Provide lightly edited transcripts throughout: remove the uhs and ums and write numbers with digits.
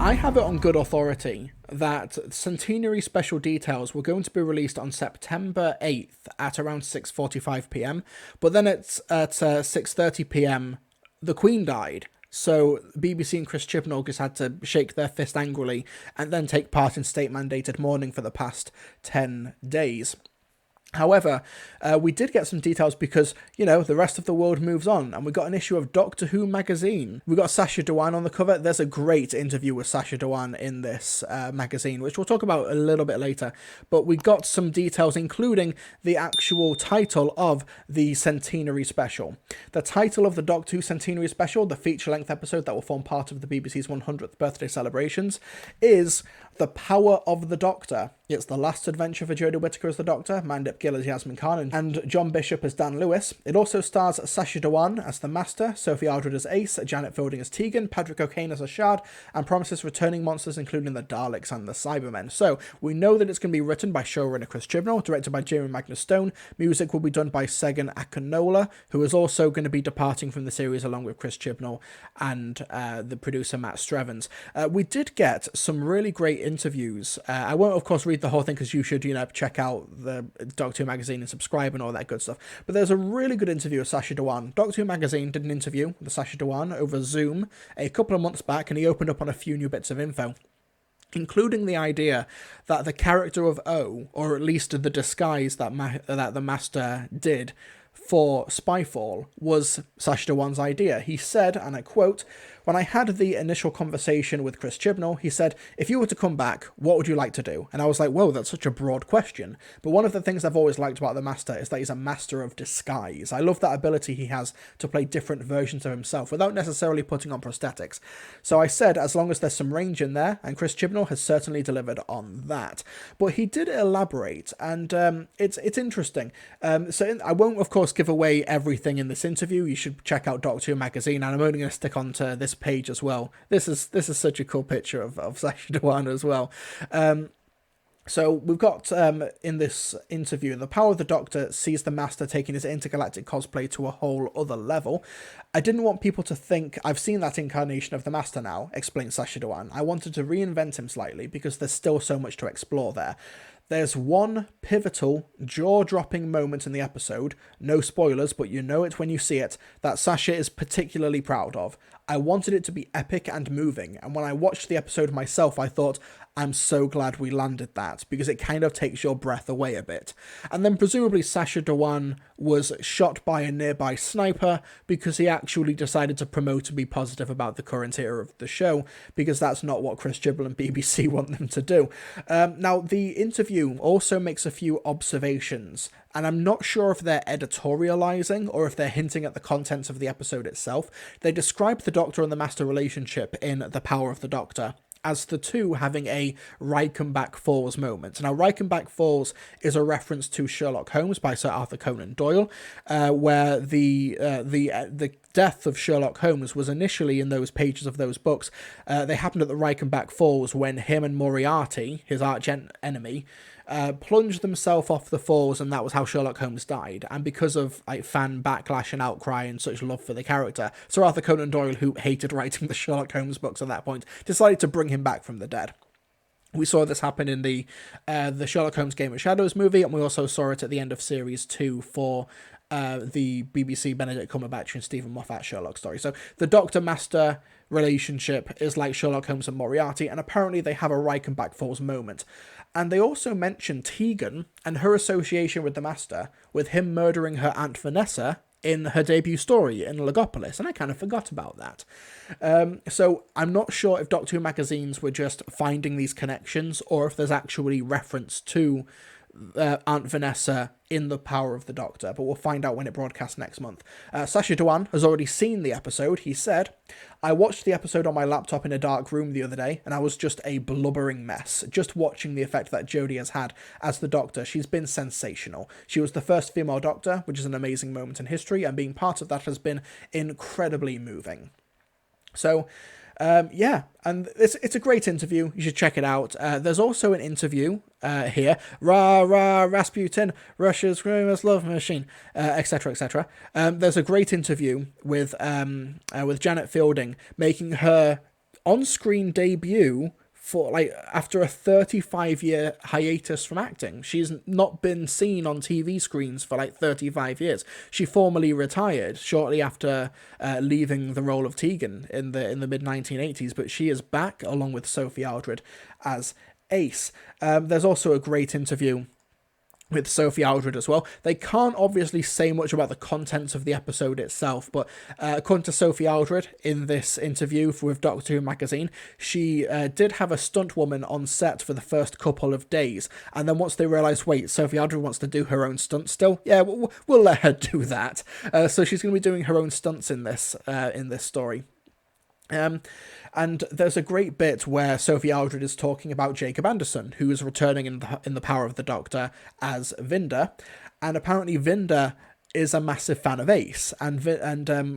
I have it on good authority that Centenary special details were going to be released on September 8th at around 6:45 p.m. But then it's at 6:30 p.m. the Queen died. So BBC and Chris Chibnall just had to shake their fist angrily and then take part in state-mandated mourning for the past 10 days. However, we did get some details because, the rest of the world moves on, and we got an issue of Doctor Who magazine. We got Sacha Dhawan on the cover. There's a great interview with Sacha Dhawan in this magazine, which we'll talk about a little bit later. But we got some details, including the actual title of the Centenary special. The title of the Doctor Who Centenary special, the feature-length episode that will form part of the BBC's 100th birthday celebrations, is The Power of the Doctor. It's the last adventure for Jodie Whittaker as the Doctor, Mandip Gill as Yasmin Khan, and John Bishop as Dan Lewis. It also stars Sacha Dhawan as the Master, Sophie Aldred as Ace, Janet Fielding as Tegan, Patrick O'Kane as Ashad, and promises returning monsters including the Daleks and the Cybermen. So, we know that it's going to be written by showrunner Chris Chibnall, directed by Jamie Magnus Stone. Music will be done by Segan Akinola, who is also going to be departing from the series along with Chris Chibnall and the producer Matt Strevens. We did get some really great interviews. I won't, of course, read the whole thing because you should, check out the Doctor Who magazine and subscribe and all that good stuff. But there's a really good interview with Sacha Dhawan. Doctor Who magazine did an interview with Sacha Dhawan over Zoom a couple of months back, and he opened up on a few new bits of info, including the idea that the character of O, or at least the disguise that the Master did for Spyfall, was Sacha Dhawan's idea. He said, and I quote, "When I had the initial conversation with Chris Chibnall, he said, if you were to come back, what would you like to do?" And I was like, whoa, that's such a broad question. But one of the things I've always liked about the Master is that he's a master of disguise. I love that ability he has to play different versions of himself without necessarily putting on prosthetics. So I said, as long as there's some range in there, and Chris Chibnall has certainly delivered on that. But he did elaborate, and it's interesting. I won't, of course, give away everything in this interview. You should check out Doctor Who magazine, and I'm only going to stick on to this page as well. This is such a cool picture of Sacha Dhawan as well. So we've got, in this interview, the power of the Doctor sees the Master taking his intergalactic cosplay to a whole other level. I didn't want people to think, I've seen that incarnation of the Master now, explains Sacha Dhawan. I wanted to reinvent him slightly because there's still so much to explore there. There's one pivotal, jaw-dropping moment in the episode, no spoilers, but you know it when you see it, that Sacha is particularly proud of. I wanted it to be epic and moving, and when I watched the episode myself, I thought, I'm so glad we landed that, because it kind of takes your breath away a bit. And then presumably Sacha Dhawan was shot by a nearby sniper because he actually decided to promote and be positive about the current era of the show, because that's not what Chris Chibnall and BBC want them to do. Now, the interview also makes a few observations, and I'm not sure if they're editorializing or if they're hinting at the contents of the episode itself. They describe the Doctor and the Master relationship in The Power of the Doctor as the two having a Reichenbach Falls moment. Now, Reichenbach Falls is a reference to Sherlock Holmes by Sir Arthur Conan Doyle, where the death of Sherlock Holmes was initially in those pages of those books. They happened at the Reichenbach Falls when him and Moriarty, his arch enemy, plunged themselves off the falls, and that was how Sherlock Holmes died. And because of fan backlash and outcry and such love for the character, Sir Arthur Conan Doyle, who hated writing the Sherlock Holmes books at that point, decided to bring him back from the dead. We saw this happen in the Sherlock Holmes Game of Shadows movie, and we also saw it at the end of Series 2 for the BBC Benedict Cumberbatch and Stephen Moffat Sherlock story. So the Doctor-Master relationship is like Sherlock Holmes and Moriarty, and apparently they have a Reichenbach Falls moment. And they also mention Tegan and her association with the Master, with him murdering her Aunt Vanessa in her debut story in Logopolis, and I kind of forgot about that. So I'm not sure if Doctor Who magazines were just finding these connections, or if there's actually reference to Aunt Vanessa in The Power of the Doctor, but we'll find out when it broadcasts next month. Sacha Dhawan has already seen the episode. He said, "I watched the episode on my laptop in a dark room the other day, and I was just a blubbering mess. Just watching the effect that Jodie has had as the Doctor, she's been sensational. She was the first female Doctor, which is an amazing moment in history, and being part of that has been incredibly moving." So, yeah, and it's a great interview. You should check it out. There's also an interview here. Rah, rah, Rasputin, Russia's greatest love machine, etc., etc. There's a great interview with Janet Fielding, making her on-screen debut for like after a 35-year hiatus from acting. She's not been seen on TV screens for like 35 years. She formally retired shortly after leaving the role of Tegan in the mid 1980s, but she is back along with Sophie Aldred as Ace. There's also a great interview with Sophie Aldred as well. They can't obviously say much about the contents of the episode itself, but according to Sophie Aldred in this interview with Doctor Who magazine, she did have a stunt woman on set for the first couple of days, and then once they realised, wait, Sophie Aldred wants to do her own stunts still? Yeah, we'll let her do that. So she's going to be doing her own stunts in this story. And there's a great bit where Sophie Aldred is talking about Jacob Anderson, who is returning in the Power of the Doctor as Vinder, and apparently Vinder is a massive fan of Ace, and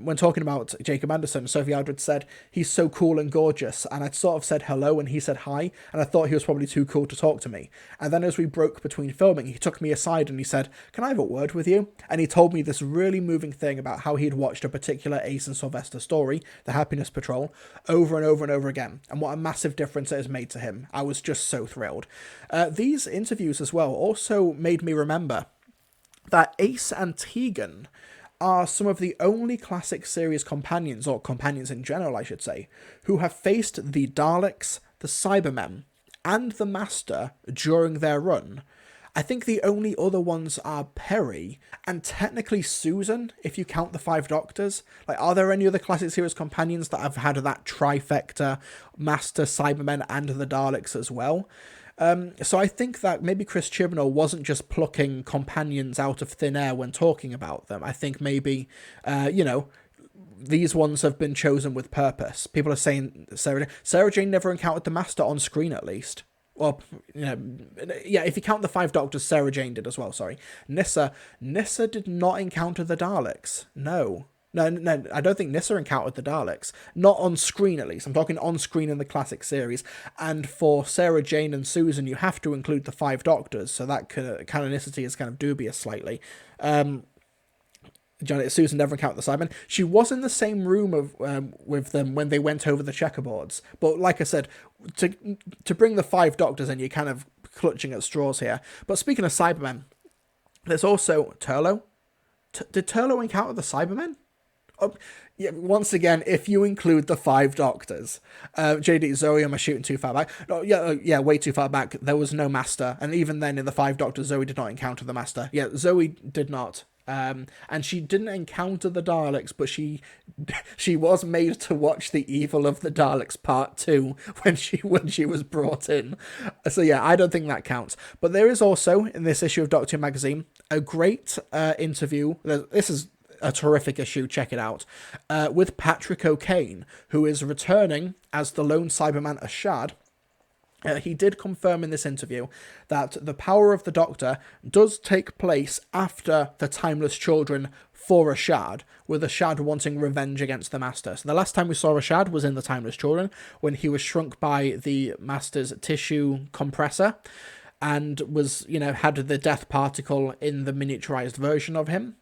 when talking about Jacob Anderson, Sophie Aldred said he's so cool and gorgeous, and I sort of said hello and he said hi, and I thought he was probably too cool to talk to me, and then as we broke between filming, he took me aside and he said, can I have a word with you? And he told me this really moving thing about how he'd watched a particular Ace and Sylvester story, The Happiness Patrol, over and over and over again, and what a massive difference it has made to him. I was just so thrilled. These interviews as well also made me remember that Ace and Tegan are some of the only classic series companions, or companions in general, I should say, who have faced the Daleks, the Cybermen, and the Master during their run. I think the only other ones are Perry, and technically Susan, if you count the Five Doctors. Like, are there any other classic series companions that have had that trifecta, Master, Cybermen, and the Daleks as well? So I think that maybe Chris Chibnall wasn't just plucking companions out of thin air when talking about them. I think maybe, these ones have been chosen with purpose. People are saying Sarah Jane never encountered the Master on screen, at least. Well, if you count the Five Doctors, Sarah Jane did as well, sorry. Nyssa did not encounter the Daleks. No, I don't think Nyssa encountered the Daleks. Not on screen, at least. I'm talking on screen in the classic series. And for Sarah Jane and Susan, you have to include the Five Doctors, so that canonicity is kind of dubious slightly. Susan never encountered the Cybermen. She was in the same room with them when they went over the checkerboards. But like I said, to bring the Five Doctors in, you're kind of clutching at straws here. But speaking of Cybermen, there's also Turlough. Did Turlough encounter the Cybermen? Yeah, once again, if you include the Five Doctors, JD, Zoe, am I shooting too far back? No, yeah, way too far back. There was no Master, and even then in the Five Doctors, Zoe did not encounter the Master. Yeah, Zoe did not. And she didn't encounter the Daleks, but she was made to watch The Evil of the Daleks Part 2 when she was brought in. So yeah, I don't think that counts. But there is also, in this issue of Doctor Who magazine, a great interview. This is a terrific issue, check it out, with Patrick O'Kane, who is returning as the lone Cyberman Ashad. He did confirm in this interview that the Power of the Doctor does take place after the Timeless Children for Ashad, with Ashad wanting revenge against the Master. So the last time we saw Ashad was in the Timeless Children, when he was shrunk by the Master's tissue compressor, and was, had the death particle in the miniaturized version of him.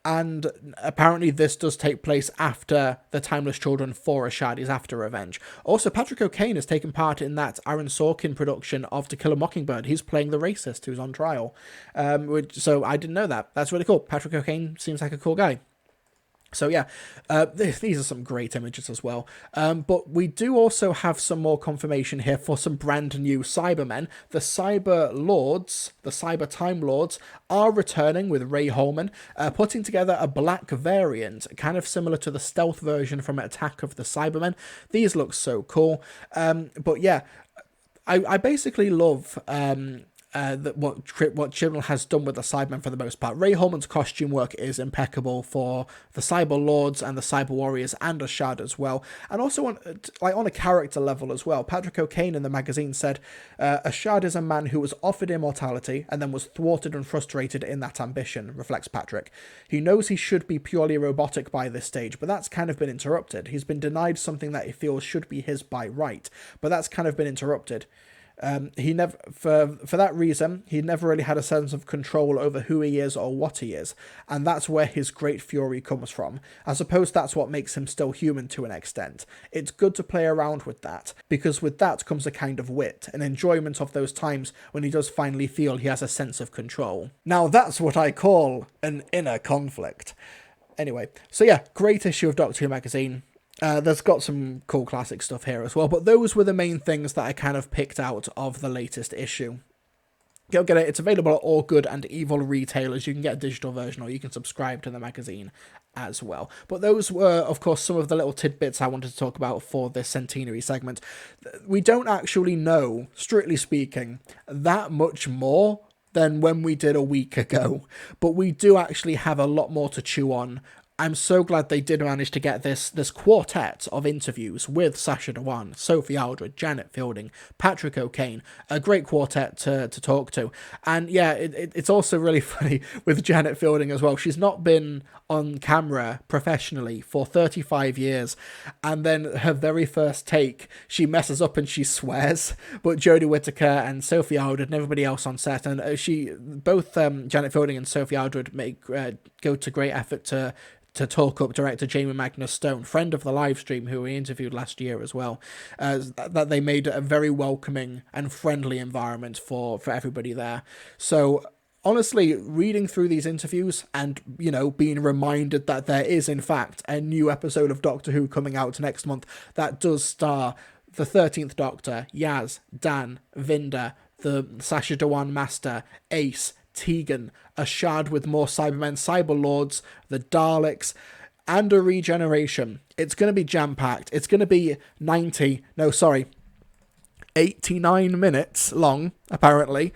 And apparently this does take place after the Timeless Children for Ashad is after revenge. Also, Patrick O'Kane has taken part in that Aaron Sorkin production of To Kill a Mockingbird. He's playing the racist who's on trial. So I didn't know that. That's really cool. Patrick O'Kane seems like a cool guy. So yeah, these are some great images as well. But we do also have some more confirmation here for some brand new Cybermen. The Cyber Lords, the Cyber Time Lords, are returning with Ray Holman, putting together a black variant, kind of similar to the stealth version from Attack of the Cybermen. These look so cool. But yeah, I basically love what Chibnall has done with the Cybermen for the most part. Ray Holman's costume work is impeccable for the Cyber Lords and the Cyber Warriors and Ashad as well. And also on a character level as well. Patrick O'Kane in the magazine said, Ashad is a man who was offered immortality and then was thwarted and frustrated in that ambition, reflects Patrick. He knows he should be purely robotic by this stage, but that's kind of been interrupted. He's been denied something that he feels should be his by right, but that's kind of been interrupted. He never, for that reason, he never really had a sense of control over who he is or what he is, and that's where his great fury comes from. I suppose that's what makes him still human to an extent. It's good to play around with that, because with that comes a kind of wit, an enjoyment of those times when he does finally feel he has a sense of control. Now that's what I call an inner conflict. Anyway, so yeah, great issue of Doctor Who magazine. There's got some cool classic stuff here as well, but those were the main things that I kind of picked out of the latest issue. Go get it. It's available at all good and evil retailers. You can get a digital version or you can subscribe to the magazine as well. But those were, of course, some of the little tidbits I wanted to talk about for this Centenary segment. We don't actually know, strictly speaking, that much more than when we did a week ago, but we do actually have a lot more to chew on. I'm so glad they did manage to get this quartet of interviews with Sacha Dhawan, Sophie Aldred, Janet Fielding, Patrick O'Kane, a great quartet to talk to. And yeah, it's also really funny with Janet Fielding as well. She's not been on camera professionally for 35 years, and then her very first take, she messes up and she swears, but Jodie Whittaker and Sophie Aldred and everybody else on set, and both Janet Fielding and Sophie Aldred go to great effort to talk up director Jamie Magnus Stone, friend of the live stream who we interviewed last year as well, that they made a very welcoming and friendly environment for everybody there. So honestly, reading through these interviews and, being reminded that there is, in fact, a new episode of Doctor Who coming out next month that does star the 13th Doctor, Yaz, Dan, Vinda, the Sacha Dhawan Master, Ace, Tegan, Ashad with more Cybermen, Cyberlords, the Daleks, and a regeneration. It's going to be jam-packed. It's going to be 89 minutes long, apparently,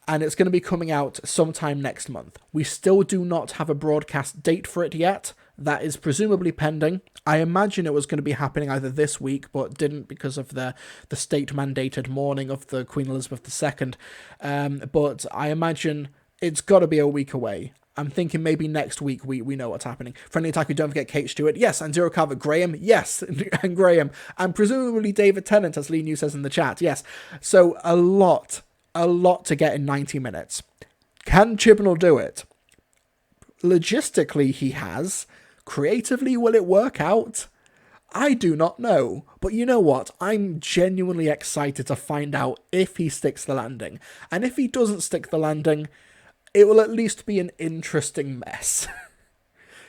and it's going to be coming out sometime next month. We still do not have a broadcast date for it yet. That is presumably pending. I imagine it was going to be happening either this week, but didn't because of the state-mandated mourning of the Queen Elizabeth II. But I imagine it's got to be a week away. I'm thinking maybe next week we know what's happening. Friendly Attacker, don't forget Kate Stewart. Yes, and Zero Carver. Graham. Yes, and Graham. And presumably David Tennant, as Lee New says in the chat. Yes. So a lot to get in 90 minutes. Can Chibnall do it? Logistically, he has. Creatively, will it work out? I do not know. But you know what? I'm genuinely excited to find out if he sticks the landing. And if he doesn't stick the landing, it will at least be an interesting mess.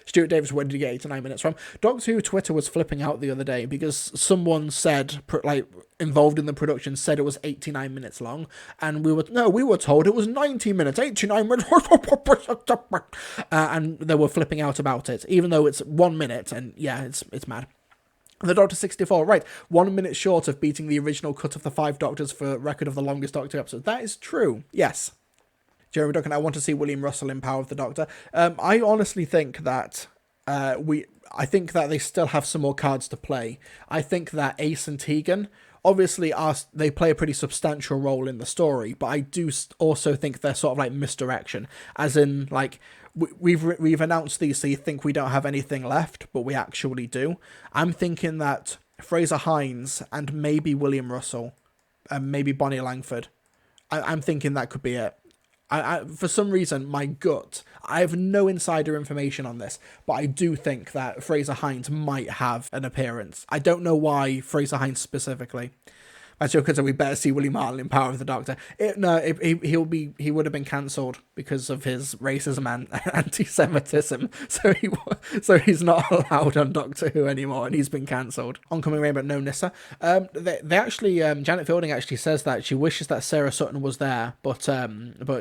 Stuart Davis, where did you get 89 minutes from? Doctor Who Twitter was flipping out the other day because someone said, involved in the production, said it was 89 minutes long, and we were told it was 90 minutes, 89 minutes, and they were flipping out about it, even though it's 1 minute, and yeah, it's mad. The Doctor 64, right, 1 minute short of beating the original cut of the 5 Doctors for record of the longest Doctor episode. That is true, yes. Jeremy Duncan, I want to see William Russell in Power of the Doctor. I honestly think that I think that they still have some more cards to play. I think that Ace and Tegan, obviously, they play a pretty substantial role in the story, but I do also think they're sort of like misdirection, as in, like, we've announced these, so you think we don't have anything left, but we actually do. I'm thinking that Fraser Hines and maybe William Russell, and maybe Bonnie Langford. I'm thinking that could be it. For some reason, my gut, I have no insider information on this, but I do think that Fraser Hines might have an appearance. I don't know why Fraser Hines specifically. Matthew Cutter, we better see Willie Martin in Power of the Doctor. He would have been cancelled because of his racism and anti-Semitism, so he's not allowed on Doctor Who anymore, and he's been cancelled. Oncoming Rainbow, no Nissa. They actually, Janet Fielding actually says that she wishes that Sarah Sutton was there, but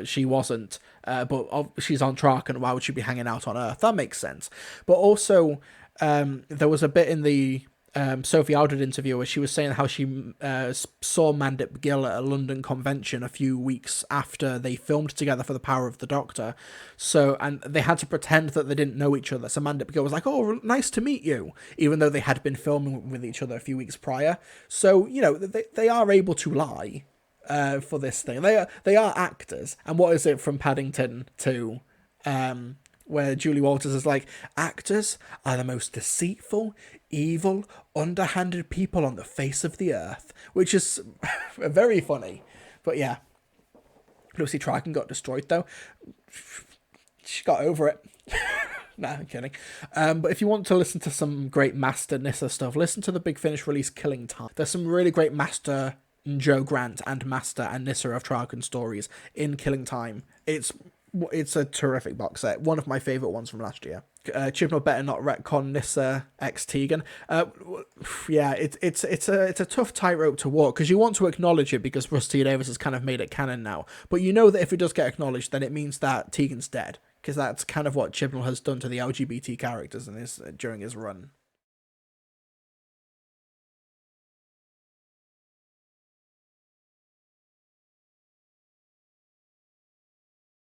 she wasn't. But she's on track, and why would she be hanging out on Earth? That makes sense. But also, there was a bit in the Sophie Aldred interview where she was saying how she saw Mandip Gill at a London convention a few weeks after they filmed together for The Power of the Doctor. So, and they had to pretend that they didn't know each other. So Mandip Gill was like, "Oh, nice to meet you," even though they had been filming with each other a few weeks prior. So, they are able to lie for this thing. They are actors. And what is it from Paddington 2? Where Julie Walters is like, actors are the most deceitful, evil, underhanded people on the face of the earth, which is very funny. But yeah, Lucy Trigon got destroyed though. She got over it. Nah, I'm kidding. But if you want to listen to some great Master Nissa stuff, listen to the Big Finish release Killing Time. There's some really great Master Joe Grant and Master and Nissa of Traken stories in Killing Time. It's a terrific box set. One of my favourite ones from last year. Chibnall better not retcon Nissa X Tegan. Yeah, it's a tough tightrope to walk, because you want to acknowledge it because Rusty Davis has kind of made it canon now. But you know that if it does get acknowledged, then it means that Tegan's dead, because that's kind of what Chibnall has done to the LGBT characters during his run.